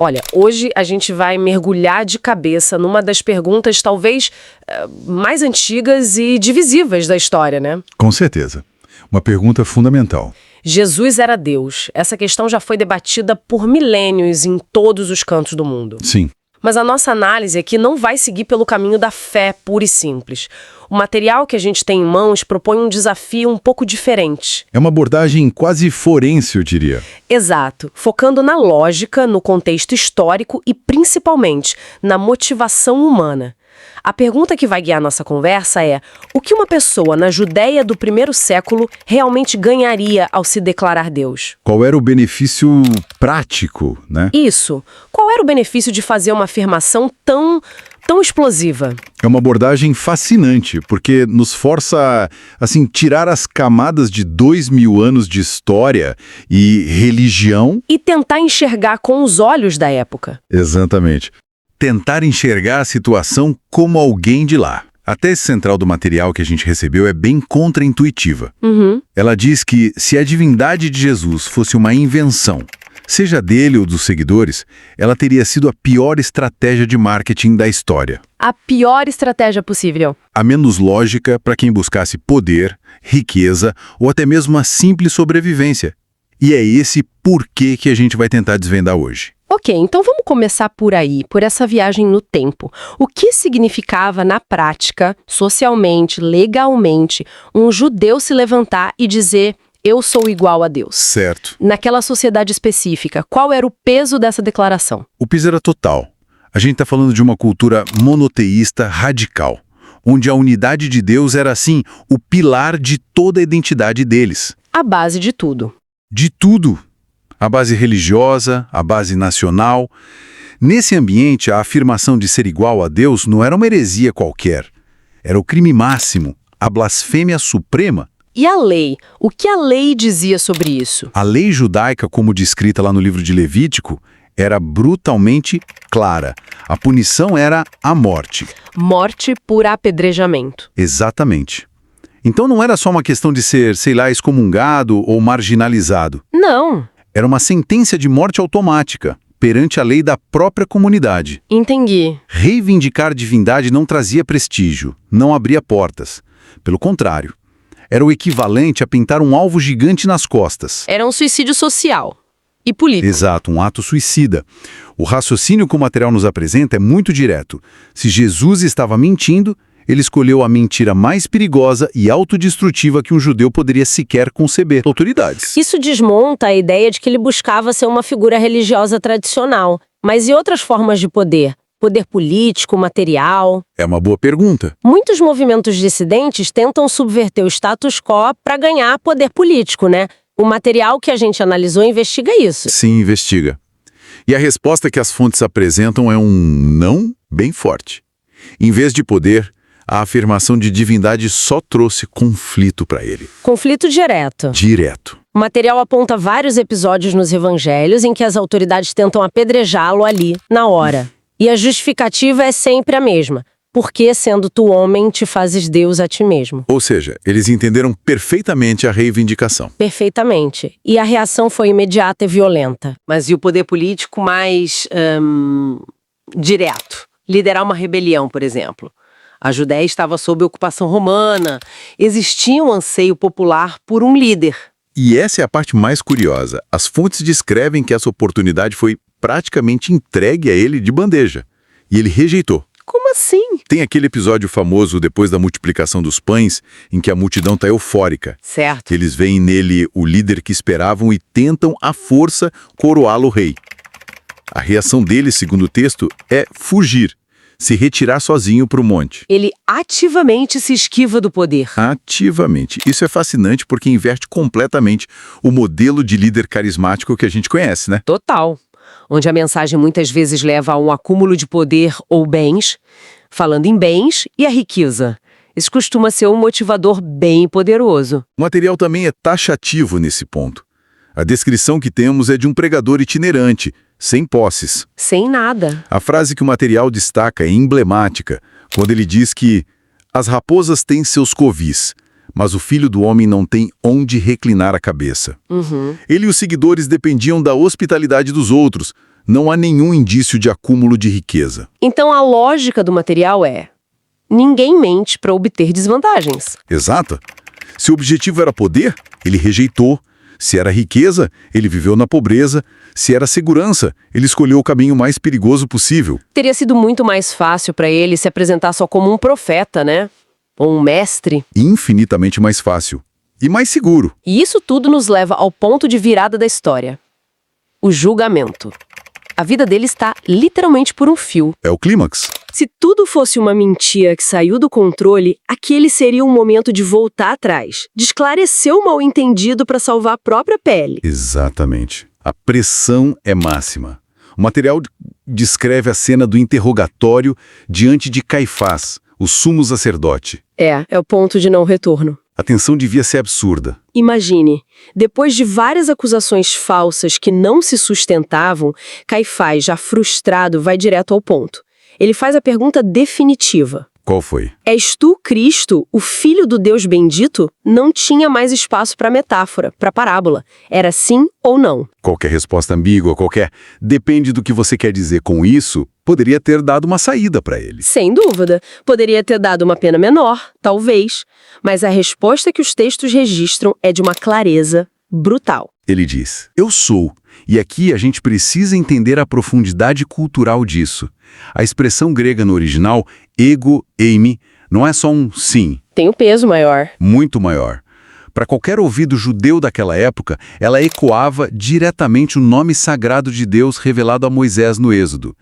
Olha, hoje a gente vai mergulhar de cabeça numa das perguntas talvez mais antigas e divisivas da história, né? Com certeza. Uma pergunta fundamental. Jesus era Deus. Essa questão já foi debatida por milênios em todos os cantos do mundo. Sim. Mas a nossa análise aqui não vai seguir pelo caminho da fé pura e simples. O material que a gente tem em mãos propõe um desafio um pouco diferente. É uma abordagem quase forense, eu diria. Exato, focando na lógica, no contexto histórico e, principalmente, na motivação humana. A pergunta que vai guiar nossa conversa é: o que uma pessoa na Judéia do primeiro século realmente ganharia ao se declarar Deus? Qual era o benefício prático, né? Isso. Qual era o benefício de fazer uma afirmação tão explosiva? É uma abordagem fascinante, porque nos força a, tirar as camadas de 2000 anos de história e religião. E tentar enxergar com os olhos da época. Exatamente. Tentar enxergar a situação como alguém de lá. A tese central do material que a gente recebeu é bem contraintuitiva. Ela diz que se a divindade de Jesus fosse uma invenção, seja dele ou dos seguidores, ela teria sido a pior estratégia de marketing da história. A pior estratégia possível. A menos lógica para quem buscasse poder, riqueza ou até mesmo a simples sobrevivência. E é esse porquê que a gente vai tentar desvendar hoje. Ok, então vamos começar por aí, por essa viagem no tempo. O que significava na prática, socialmente, legalmente, um judeu se levantar e dizer: eu sou igual a Deus? Certo. Naquela sociedade específica, qual era o peso dessa declaração? O peso era total. A gente está falando de uma cultura monoteísta radical, onde a unidade de Deus era, assim, o pilar de toda a identidade deles. A base de tudo. De tudo. A base religiosa, a base nacional. Nesse ambiente, a afirmação de ser igual a Deus não era uma heresia qualquer. Era o crime máximo, a blasfêmia suprema. E a lei? O que a lei dizia sobre isso? A lei judaica, como descrita lá no livro de Levítico, era brutalmente clara. A punição era a morte. Morte por apedrejamento. Exatamente. Então não era só uma questão de ser, excomungado ou marginalizado. Não. Era uma sentença de morte automática, perante a lei da própria comunidade. Entendi. Reivindicar divindade não trazia prestígio, não abria portas. Pelo contrário, era o equivalente a pintar um alvo gigante nas costas. Era um suicídio social e político. Exato, um ato suicida. O raciocínio que o material nos apresenta é muito direto. Se Jesus estava mentindo, ele escolheu a mentira mais perigosa e autodestrutiva que um judeu poderia sequer conceber. Autoridades. Isso desmonta a ideia de que ele buscava ser uma figura religiosa tradicional. Mas e outras formas de poder? Poder político, material? É uma boa pergunta. Muitos movimentos dissidentes tentam subverter o status quo para ganhar poder político, né? O material que a gente analisou investiga isso. Sim, investiga. E a resposta que as fontes apresentam é um não bem forte. Em vez de poder, a afirmação de divindade só trouxe conflito para ele. Conflito direto. Direto. O material aponta vários episódios nos evangelhos em que as autoridades tentam apedrejá-lo ali, na hora. E a justificativa é sempre a mesma. Porque, sendo tu homem, te fazes Deus a ti mesmo. Ou seja, eles entenderam perfeitamente a reivindicação. Perfeitamente. E a reação foi imediata e violenta. Mas e o poder político mais direto? Liderar uma rebelião, por exemplo. A Judéia estava sob ocupação romana. Existia um anseio popular por um líder. E essa é a parte mais curiosa. As fontes descrevem que essa oportunidade foi praticamente entregue a ele de bandeja. E ele rejeitou. Como assim? Tem aquele episódio famoso depois da multiplicação dos pães, em que a multidão está eufórica. Certo. Eles veem nele o líder que esperavam e tentam, à força, coroá-lo rei. A reação dele, segundo o texto, é fugir. Se retirar sozinho para o monte. Ele ativamente se esquiva do poder. Ativamente. Isso é fascinante porque inverte completamente o modelo de líder carismático que a gente conhece, né? Total. Onde a mensagem muitas vezes leva a um acúmulo de poder ou bens, falando em bens e a riqueza. Isso costuma ser um motivador bem poderoso. O material também é taxativo nesse ponto. A descrição que temos é de um pregador itinerante, sem posses. Sem nada. A frase que o material destaca é emblemática, quando ele diz que as raposas têm seus covis, mas o filho do homem não tem onde reclinar a cabeça. Ele e os seguidores dependiam da hospitalidade dos outros, Não há nenhum indício de acúmulo de riqueza. Então a lógica do material é: ninguém mente para obter desvantagens. Exato. Se o objetivo era poder, ele rejeitou. Se era riqueza, ele viveu na pobreza. Se era segurança, ele escolheu o caminho mais perigoso possível. Teria sido muito mais fácil para ele se apresentar só como um profeta, né? Ou um mestre. Infinitamente mais fácil. E mais seguro. E isso tudo nos leva ao ponto de virada da história: o julgamento. A vida dele está literalmente por um fio. É o clímax. Se tudo fosse uma mentira que saiu do controle, aquele seria um momento de voltar atrás, de esclarecer o mal-entendido para salvar a própria pele. Exatamente. A pressão é máxima. O material descreve a cena do interrogatório diante de Caifás, o sumo sacerdote. É o ponto de não retorno. A tensão devia ser absurda. Imagine, depois de várias acusações falsas que não se sustentavam, Caifás, já frustrado, vai direto ao ponto. Ele faz a pergunta definitiva. Qual foi? És tu, Cristo, o Filho do Deus bendito? Não tinha mais espaço para metáfora, para parábola. Era sim ou não. Qualquer resposta ambígua, depende do que você quer dizer com isso, poderia ter dado uma saída para ele. Sem dúvida. Poderia ter dado uma pena menor, talvez. Mas a resposta que os textos registram é de uma clareza brutal. Ele diz: eu sou. E aqui a gente precisa entender a profundidade cultural disso. A expressão grega no original, ego eimi, não é só um sim. Tem um peso maior. Muito maior. Para qualquer ouvido judeu daquela época, ela ecoava diretamente o nome sagrado de Deus revelado a Moisés no Êxodo.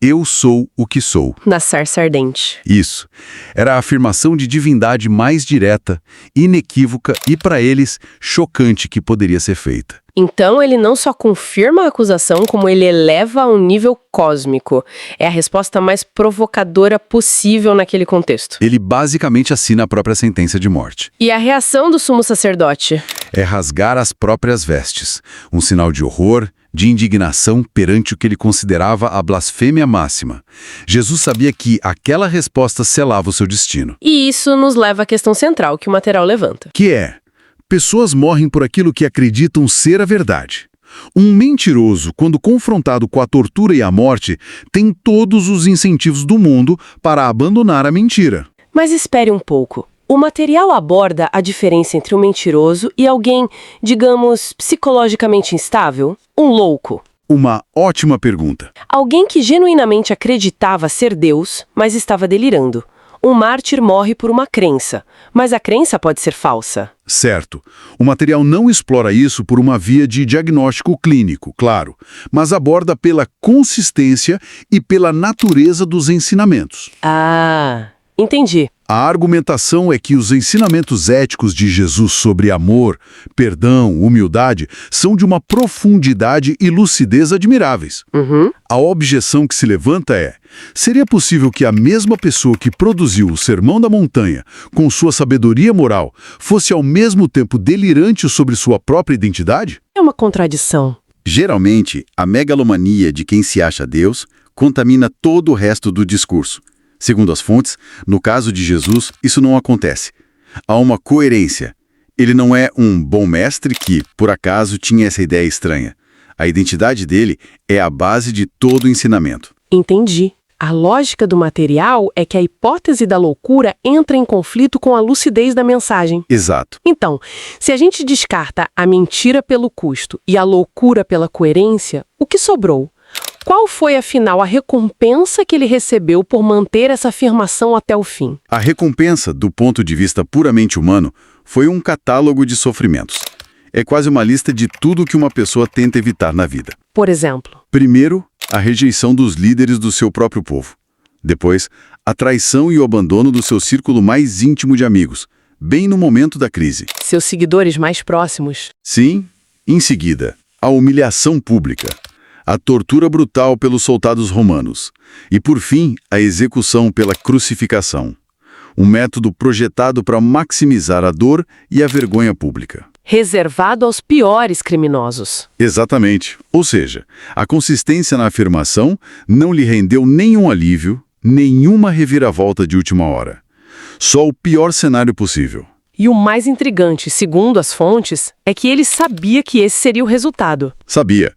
Eu sou o que sou. Na sarça ardente. Isso. Era a afirmação de divindade mais direta, inequívoca e, para eles, chocante que poderia ser feita. Então ele não só confirma a acusação, como ele eleva a um nível cósmico. É a resposta mais provocadora possível naquele contexto. Ele basicamente assina a própria sentença de morte. E a reação do sumo sacerdote? É rasgar as próprias vestes, um sinal de horror, de indignação perante o que ele considerava a blasfêmia máxima. Jesus sabia que aquela resposta selava o seu destino. E isso nos leva à questão central que o material levanta. Que é: pessoas morrem por aquilo que acreditam ser a verdade. Um mentiroso, quando confrontado com a tortura e a morte, tem todos os incentivos do mundo para abandonar a mentira. Mas espere um pouco. O material aborda a diferença entre um mentiroso e alguém, digamos, psicologicamente instável? Um louco. Uma ótima pergunta. Alguém que genuinamente acreditava ser Deus, mas estava delirando. Um mártir morre por uma crença, mas a crença pode ser falsa. Certo. O material não explora isso por uma via de diagnóstico clínico, claro, mas aborda pela consistência e pela natureza dos ensinamentos. Ah, entendi. A argumentação é que os ensinamentos éticos de Jesus sobre amor, perdão, humildade são de uma profundidade e lucidez admiráveis. A objeção que se levanta é: seria possível que a mesma pessoa que produziu o Sermão da Montanha, com sua sabedoria moral, fosse ao mesmo tempo delirante sobre sua própria identidade? É uma contradição. Geralmente, a megalomania de quem se acha Deus contamina todo o resto do discurso. Segundo as fontes, no caso de Jesus, isso não acontece. Há uma coerência. Ele não é um bom mestre que, por acaso, tinha essa ideia estranha. A identidade dele é a base de todo o ensinamento. Entendi. A lógica do material é que a hipótese da loucura entra em conflito com a lucidez da mensagem. Exato. Então, se a gente descarta a mentira pelo custo e a loucura pela coerência, o que sobrou? Qual foi, afinal, a recompensa que ele recebeu por manter essa afirmação até o fim? A recompensa, do ponto de vista puramente humano, foi um catálogo de sofrimentos. É quase uma lista de tudo que uma pessoa tenta evitar na vida. Por exemplo? Primeiro, a rejeição dos líderes do seu próprio povo. Depois, a traição e o abandono do seu círculo mais íntimo de amigos, bem no momento da crise. Seus seguidores mais próximos. Sim, em seguida, a humilhação pública. A tortura brutal pelos soldados romanos. E, por fim, a execução pela crucificação. Um método projetado para maximizar a dor e a vergonha pública. Reservado aos piores criminosos. Exatamente. Ou seja, a consistência na afirmação não lhe rendeu nenhum alívio, nenhuma reviravolta de última hora. Só o pior cenário possível. E o mais intrigante, segundo as fontes, é que ele sabia que esse seria o resultado. Sabia.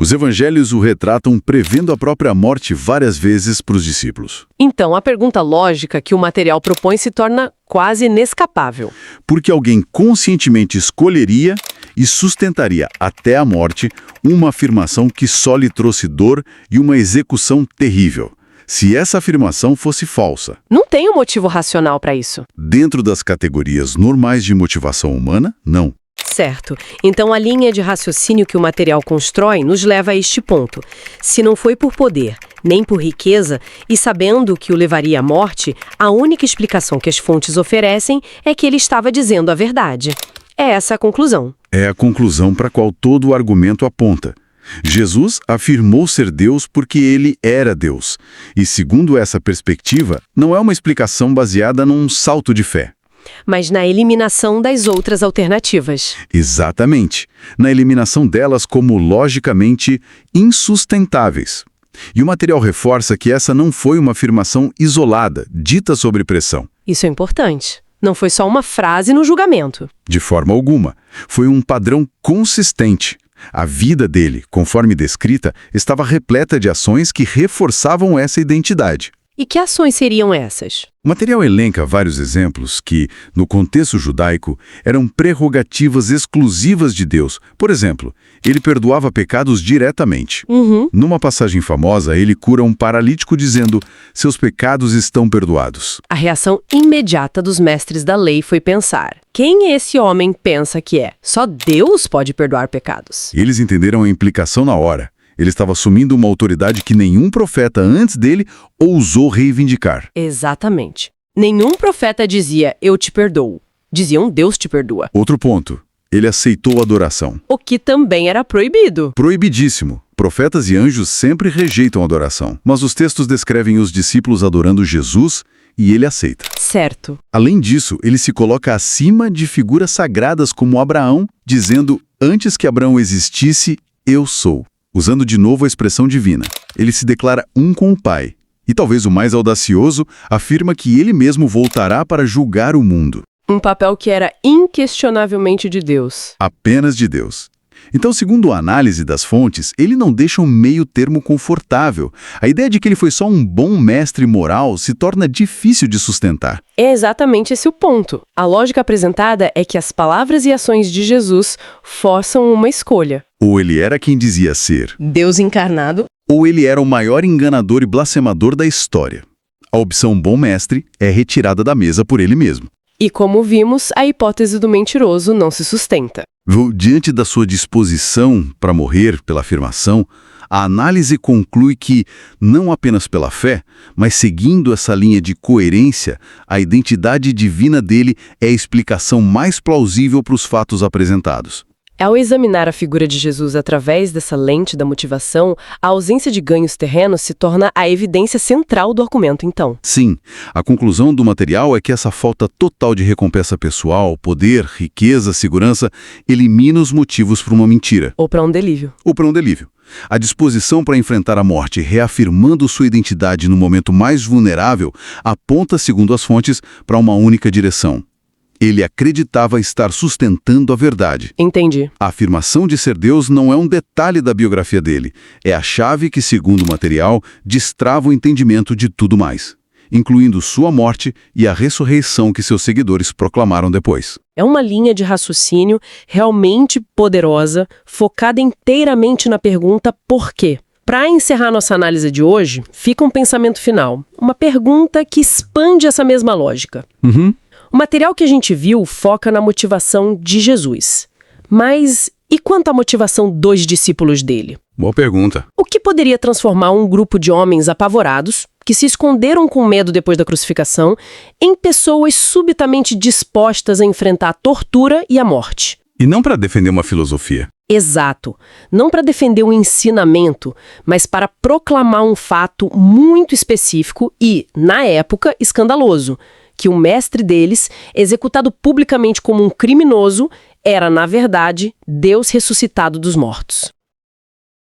Os evangelhos o retratam prevendo a própria morte várias vezes para os discípulos. Então, a pergunta lógica que o material propõe se torna quase inescapável. Porque alguém conscientemente escolheria e sustentaria até a morte uma afirmação que só lhe trouxe dor e uma execução terrível. Se essa afirmação fosse falsa. Não tem um motivo racional para isso. Dentro das categorias normais de motivação humana, não. Certo. Então a linha de raciocínio que o material constrói nos leva a este ponto. Se não foi por poder, nem por riqueza, e sabendo que o levaria à morte, a única explicação que as fontes oferecem é que ele estava dizendo a verdade. É essa a conclusão. É a conclusão para a qual todo o argumento aponta. Jesus afirmou ser Deus porque ele era Deus. E segundo essa perspectiva, não é uma explicação baseada num salto de fé. Mas na eliminação das outras alternativas. Exatamente. Na eliminação delas como logicamente insustentáveis. E o material reforça que essa não foi uma afirmação isolada, dita sob pressão. Isso é importante. Não foi só uma frase no julgamento. De forma alguma. Foi um padrão consistente. A vida dele, conforme descrita, estava repleta de ações que reforçavam essa identidade. E que ações seriam essas? O material elenca vários exemplos que, no contexto judaico, eram prerrogativas exclusivas de Deus. Por exemplo, ele perdoava pecados diretamente. Numa passagem famosa, ele cura um paralítico dizendo: seus pecados estão perdoados. A reação imediata dos mestres da lei foi pensar: quem esse homem pensa que é? Só Deus pode perdoar pecados. Eles entenderam a implicação na hora. Ele estava assumindo uma autoridade que nenhum profeta antes dele ousou reivindicar. Exatamente. Nenhum profeta dizia, eu te perdoo. Diziam, Deus te perdoa. Outro ponto. Ele aceitou a adoração. O que também era proibido. Proibidíssimo. Profetas e anjos sempre rejeitam a adoração. Mas os textos descrevem os discípulos adorando Jesus e ele aceita. Certo. Além disso, ele se coloca acima de figuras sagradas como Abraão, dizendo, antes que Abraão existisse, eu sou. Usando de novo a expressão divina. Ele se declara um com o Pai. E talvez o mais audacioso, afirma que ele mesmo voltará para julgar o mundo. Um papel que era inquestionavelmente de Deus. Apenas de Deus. Então, segundo a análise das fontes, ele não deixa um meio termo confortável. A ideia de que ele foi só um bom mestre moral se torna difícil de sustentar. É exatamente esse o ponto. A lógica apresentada é que as palavras e ações de Jesus forçam uma escolha. Ou ele era quem dizia ser Deus encarnado. Ou ele era o maior enganador e blasfemador da história. A opção bom mestre é retirada da mesa por ele mesmo. E como vimos, a hipótese do mentiroso não se sustenta. Diante da sua disposição para morrer pela afirmação, a análise conclui que, não apenas pela fé, mas seguindo essa linha de coerência, a identidade divina dele é a explicação mais plausível para os fatos apresentados. Ao examinar a figura de Jesus através dessa lente da motivação, a ausência de ganhos terrenos se torna a evidência central do argumento, então. Sim, a conclusão do material é que essa falta total de recompensa pessoal, poder, riqueza, segurança, elimina os motivos para uma mentira. Ou para um delírio. A disposição para enfrentar a morte, reafirmando sua identidade no momento mais vulnerável, aponta, segundo as fontes, para uma única direção. Ele acreditava estar sustentando a verdade. Entendi. A afirmação de ser Deus não é um detalhe da biografia dele. É a chave que, segundo o material, destrava o entendimento de tudo mais, incluindo sua morte e a ressurreição que seus seguidores proclamaram depois. É uma linha de raciocínio realmente poderosa, focada inteiramente na pergunta por quê. Para encerrar nossa análise de hoje, fica um pensamento final. Uma pergunta que expande essa mesma lógica. O material que a gente viu foca na motivação de Jesus. Mas e quanto à motivação dos discípulos dele? Boa pergunta. O que poderia transformar um grupo de homens apavorados, que se esconderam com medo depois da crucificação, em pessoas subitamente dispostas a enfrentar a tortura e a morte? E não para defender uma filosofia. Exato. Não para defender um ensinamento, mas para proclamar um fato muito específico e, na época, escandaloso, que o mestre deles, executado publicamente como um criminoso, era, na verdade, Deus ressuscitado dos mortos.